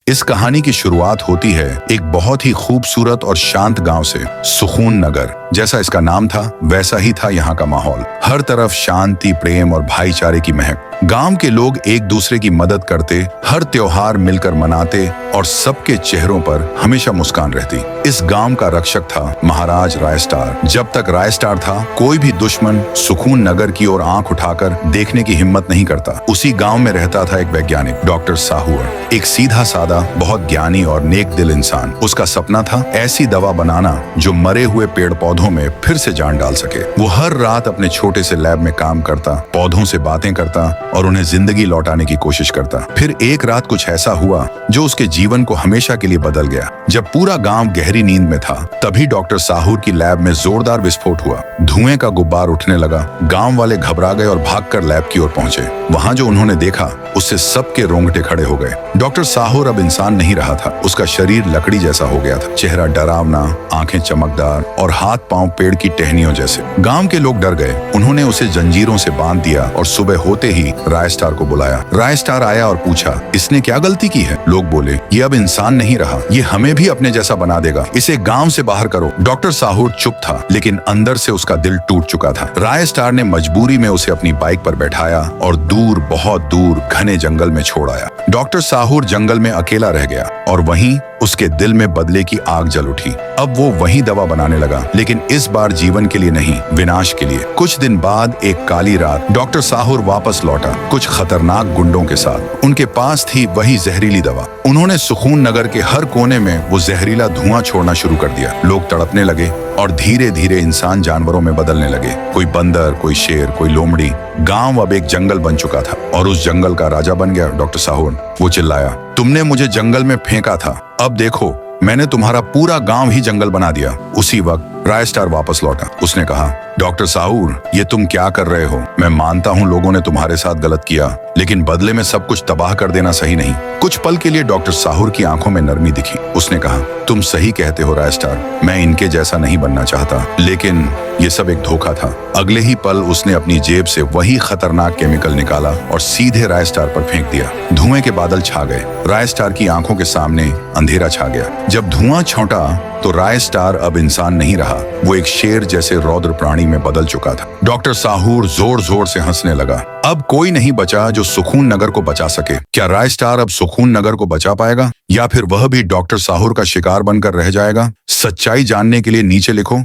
इस कहानी की शुरुआत होती है एक बहुत ही खूबसूरत और शांत गांव से, सुकून नगर। जैसा इसका नाम था वैसा ही था यहाँ का माहौल। हर तरफ शांति, प्रेम और भाईचारे की महक। गांव के लोग एक दूसरे की मदद करते, हर त्योहार मिलकर मनाते और सबके चेहरों पर हमेशा मुस्कान रहती। इस गांव का रक्षक था महाराज रायस्टार। जब तक रायस्टार था, कोई भी दुश्मन सुकून नगर की ओर आंख उठाकर देखने की हिम्मत नहीं करता। उसी गांव में रहता था एक वैज्ञानिक, डॉक्टर साहूर, एक सीधा साधा, बहुत ज्ञानी और नेक दिल इंसान। उसका सपना था ऐसी दवा बनाना जो मरे हुए पेड़ पौधों में फिर से जान डाल सके। वो हर रात अपने छोटे से लैब में काम करता, पौधों से बातें करता और उन्हें जिंदगी लौटाने की कोशिश करता। फिर एक रात कुछ ऐसा हुआ जो उसके जीवन को हमेशा के लिए बदल गया। जब पूरा गांव गहरी नींद में था, तभी डॉक्टर साहूर की लैब में जोरदार विस्फोट हुआ। धुएं का गुब्बार उठने लगा। गांव वाले घबरा गए और भागकर लैब की ओर पहुंचे। वहां जो उन्होंने देखा, उससे सबके रोंगटे खड़े हो गए। डॉक्टर साहूर अब इंसान नहीं रहा था। उसका शरीर लकड़ी जैसा हो गया था, चेहरा डरावना, आंखें चमकदार और हाथ पांव पेड़ की टहनियों जैसे। गांव के लोग डर गए। उन्होंने उसे जंजीरों से बांध दिया और सुबह होते ही रायस्टार को बुलाया। रायस्टार आया और पूछा, इसने क्या गलती की है? लोग बोले, ये अब इंसान नहीं रहा, ये हमें भी अपने जैसा बना देगा, इसे गांव से बाहर करो। डॉक्टर साहूर चुप था, लेकिन अंदर से उसका दिल टूट चुका था। रायस्टार ने मजबूरी में उसे अपनी बाइक पर बैठाया और दूर, बहुत दूर घने जंगल में छोड़ आया। डॉक्टर साहूर जंगल में अकेला रह गया और वहीं उसके दिल में बदले की आग जल उठी। अब वो वही दवा बनाने लगा, लेकिन इस बार जीवन के लिए नहीं, विनाश के लिए। कुछ दिन बाद एक काली रात डॉक्टर साहूर वापस लौटा, कुछ खतरनाक गुंडों के साथ। उनके पास थी वही जहरीली दवा। उन्होंने सुकून नगर के हर कोने में वो जहरीला धुआं छोड़ना शुरू कर दिया। लोग तड़पने लगे और धीरे धीरे इंसान जानवरों में बदलने लगे। कोई बंदर, कोई शेर, कोई लोमड़ी। गांव अब एक जंगल बन चुका था और उस जंगल का राजा बन गया डॉक्टर साहूर। वो चिल्लाया, तुमने मुझे जंगल में फेंका था, अब देखो मैंने तुम्हारा पूरा गांव ही जंगल बना दिया। उसी वक्त रायस्टार वापस लौटा। उसने कहा, डॉक्टर साहूर, ये तुम क्या कर रहे हो? मैं मानता हूँ लोगों ने तुम्हारे साथ गलत किया, लेकिन बदले में सब कुछ तबाह कर देना सही नहीं। कुछ पल के लिए डॉक्टर साहूर की आंखों में नरमी दिखी। उसने कहा, तुम सही कहते हो रायस्टार, मैं इनके जैसा नहीं बनना चाहता, लेकिन ये सब एक धोखा था। अगले ही पल उसने अपनी जेब से वही खतरनाक केमिकल निकाला और सीधे रायस्टार पर फेंक दिया। धुएं के बादल छा गए। रायस्टार की आंखों के सामने अंधेरा छा गया। जब धुआं छौंटा तो रायस्टार अब इंसान नहीं रहा, वो एक शेर जैसे रौद्र प्राणी में बदल चुका था। डॉक्टर साहूर जोर जोर से हंसने लगा। अब कोई नहीं बचा जो सुकून नगर को बचा सके। क्या रायस्टार अब सुकून नगर को बचा पाएगा, या फिर वह भी डॉक्टर साहूर का शिकार बनकर रह जाएगा? सच्चाई जानने के लिए नीचे लिखो।